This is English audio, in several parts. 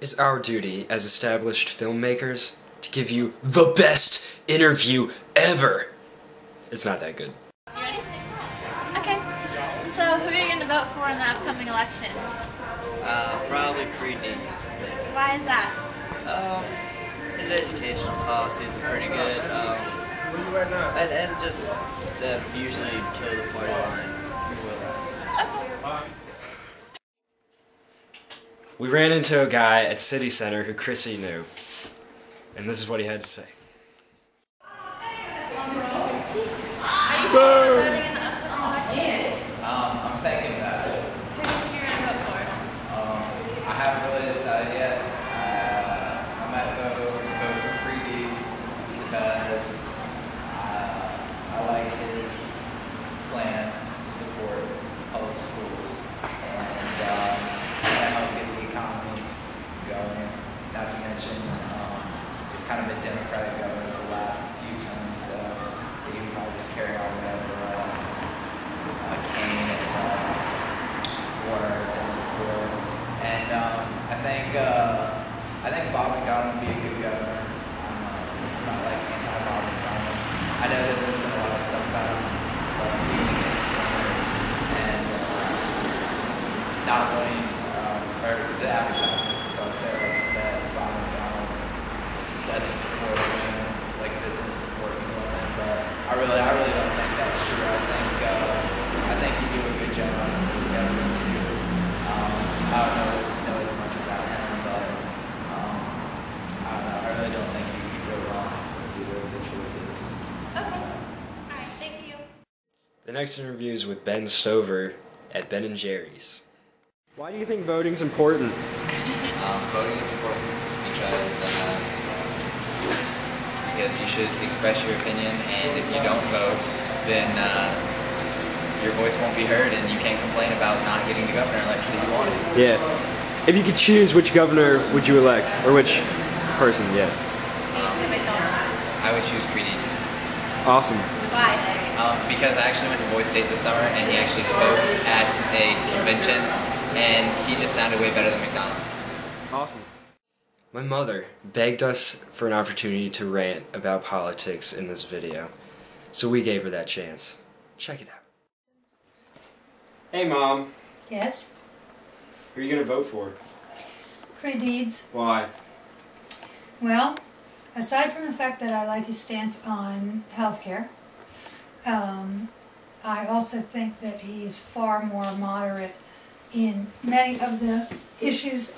is our duty as established filmmakers to give you the best interview ever. It's not that good. You ready? Okay. So, who are you going to vote for in the upcoming election? Probably Chrissy. Why is that? His educational policies are pretty good. And just the usually toe the party line, more or less. Okay. We ran into a guy at City Center who Chrissy knew, and this is what he had to say. Are you voting in the upcoming election? I'm thinking about it. Who do you think you're going to vote for? I haven't really decided yet. I might vote for Creedy's because I like his plan to support public schools and it's going to help get the economy going. Not to mention, it's kind of been Democratic government the last few terms, so he can probably just carry on whatever Kane and Warner have done before. And I think Bob McDonnell would be a good governor. I'm not like anti-Bob McDonnell. I know that there's been a lot of stuff about him, but I'm being against Warner and not wanting, or the advertisements and stuff say like that Bob McDonnell doesn't support women, like business supports women, but I really don't think that's true. I think you do a good job as a governor too. I don't know as much about him, but I don't know. I really don't think you could go wrong with either of the choices. Okay. Alright, thank you. The next interview is with Ben Stover at Ben & Jerry's. Why do you think voting's important? Voting is important because you should express your opinion, and if you don't vote, then your voice won't be heard, and you can't complain about not getting the governor elected that you wanted. Yeah. If you could choose, which governor would you elect? Or which person, yeah. I would choose Creedy. Awesome. Why? Because I actually went to Boise State this summer, and he actually spoke at a convention, and he just sounded way better than McDonald. Awesome. My mother begged us for an opportunity to rant about politics in this video, so we gave her that chance. Check it out. Hey, Mom. Yes? Who are you going to vote for? Creeds. Why? Well, aside from the fact that I like his stance on healthcare, I also think that he's far more moderate in many of the issues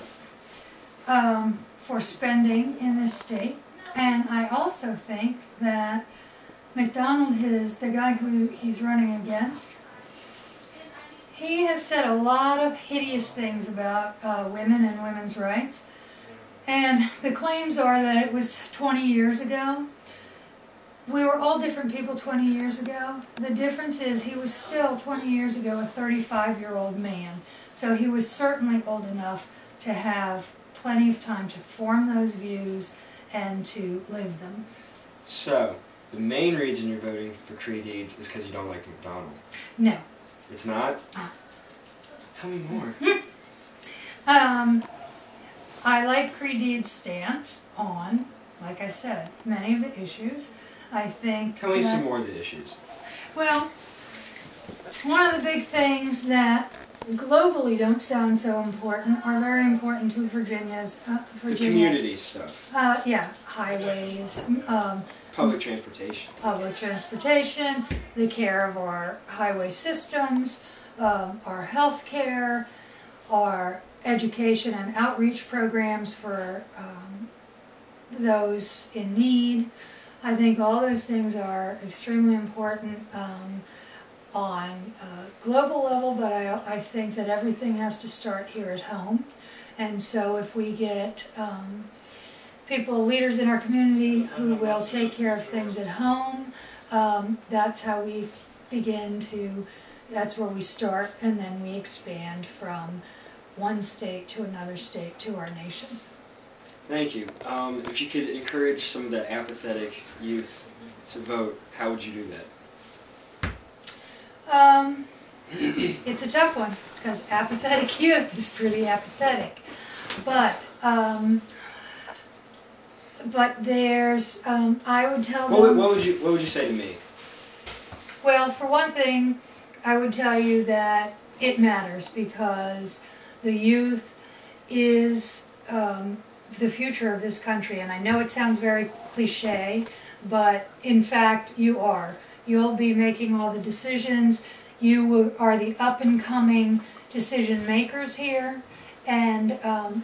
for spending in this state. And I also think that McDonald is the guy who he's running against. He has said a lot of hideous things about women and women's rights. And the claims are that it was 20 years ago. We were all different people 20 years ago. The difference is he was still 20 years ago a 35-year-old man. So he was certainly old enough to have plenty of time to form those views and to live them. So, the main reason you're voting for Creeds is because you don't like McDonald. No. It's not? Tell me more. I like Creed's stance on, like I said, many of the issues. I think Tell me some more of the issues. Well, one of the big things that globally don't sound so important are very important to Virginia's The community stuff. Yeah, highways, Public transportation. the care of our highway systems, our health care, our education and outreach programs for those in need. I think all those things are extremely important on a global level, but I think that everything has to start here at home. And so if we get people, leaders in our community who will take care of things at home, that's how we begin to, that's where we start, and then we expand from one state to another state to our nation. Thank you. If you could encourage some of the apathetic youth to vote, how would you do that? It's a tough one, because apathetic youth is pretty apathetic. But But there's, I would tell What them... would you say to me? Well, for one thing, I would tell you that it matters because the youth is the future of this country. And I know it sounds very cliche, but in fact you are. You'll be making all the decisions. You are the up-and-coming decision makers here. And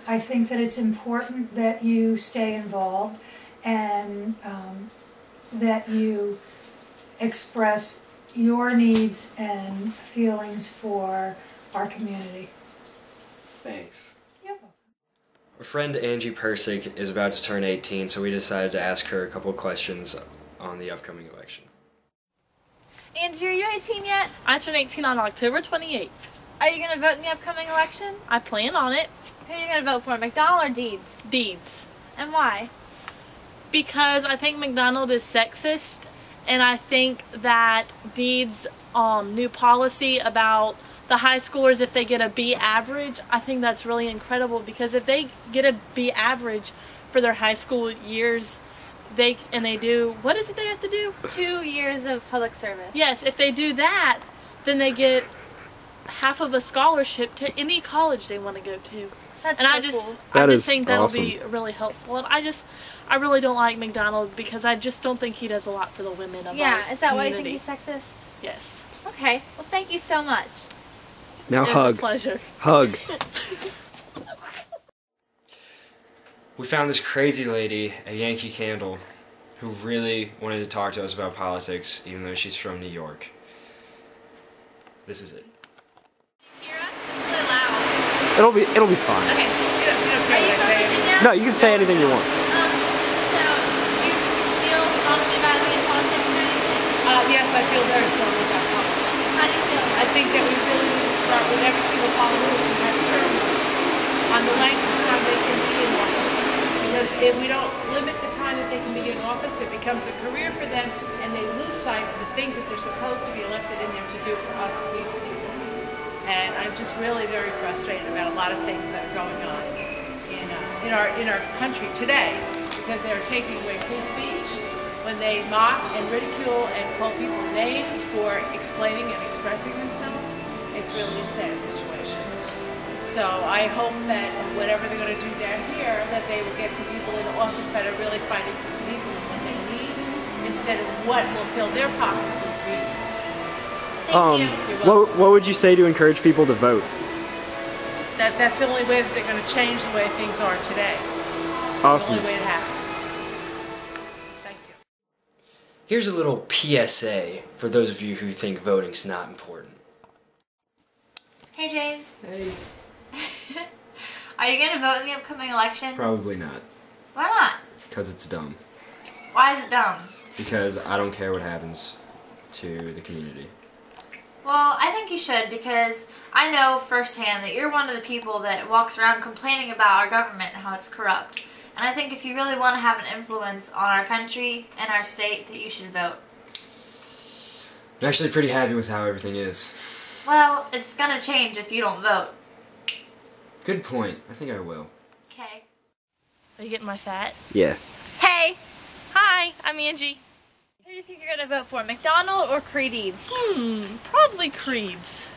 I think that it's important that you stay involved and that you express your needs and feelings for our community. Thanks. You're welcome. Our friend Angie Persick is about to turn 18, so we decided to ask her a couple of questions on the upcoming election. Angie, are you 18 yet? I turn 18 on October 28th. Are you going to vote in the upcoming election? I plan on it. Who are you going to vote for, McDonald or Deeds? Deeds. And why? Because I think McDonald is sexist, and I think that Deeds' new policy about the high schoolers, if they get a B average, I think that's really incredible, because if they get a B average for their high school years, they do, what is it they have to do? 2 years of public service. Yes, if they do that, then they get half of a scholarship to any college they want to go to. That's and so I just, cool. I just think that'll be really helpful. And I really don't like McDonald because I just don't think he does a lot for the women of our Yeah, is that community. why you think he's sexist? Yes. Okay, well thank you so much. Now It was hug. a pleasure. Hug. We found this crazy lady at Yankee Candle who really wanted to talk to us about politics, even though she's from New York. This is it. Hear us? It's really loud. It'll be fine. Okay. Are you from Virginia? No, you can say anything you want. So, do you feel strongly about being in politics or anything? Yes, I feel very strongly about politics. How do you feel? I think that we really need to start with every single politician have term limits on the length of time they can be in office. Because if we don't limit the time that they can be in office, it becomes a career for them, and they lose sight of the things that they're supposed to be elected in there to do for us, the people. And I'm just really very frustrated about a lot of things that are going on in our country today, because they're taking away free speech when they mock and ridicule and call people names for explaining and expressing themselves. It's really a sad situation. So I hope that whatever they're going to do down here, that they will get some people in office that are really fighting for the people and what they need, instead of what will fill their pockets with greed. What would you say to encourage people to vote? That's the only way that they're going to change the way things are today. It's Awesome. the only way it happens. Thank you. Here's a little PSA for those of you who think voting's not important. Hey, James. Hey. Are you going to vote in the upcoming election? Probably not. Why not? Because it's dumb. Why is it dumb? Because I don't care what happens to the community. Well, I think you should, because I know firsthand that you're one of the people that walks around complaining about our government and how it's corrupt. And I think if you really want to have an influence on our country and our state, that you should vote. I'm actually pretty happy with how everything is. Well, it's going to change if you don't vote. Good point. I think I will. Okay. Are you getting my fat? Yeah. Hey! Hi, I'm Angie. Who do you think you're going to vote for, McDonald or Creedy? Probably Creeds.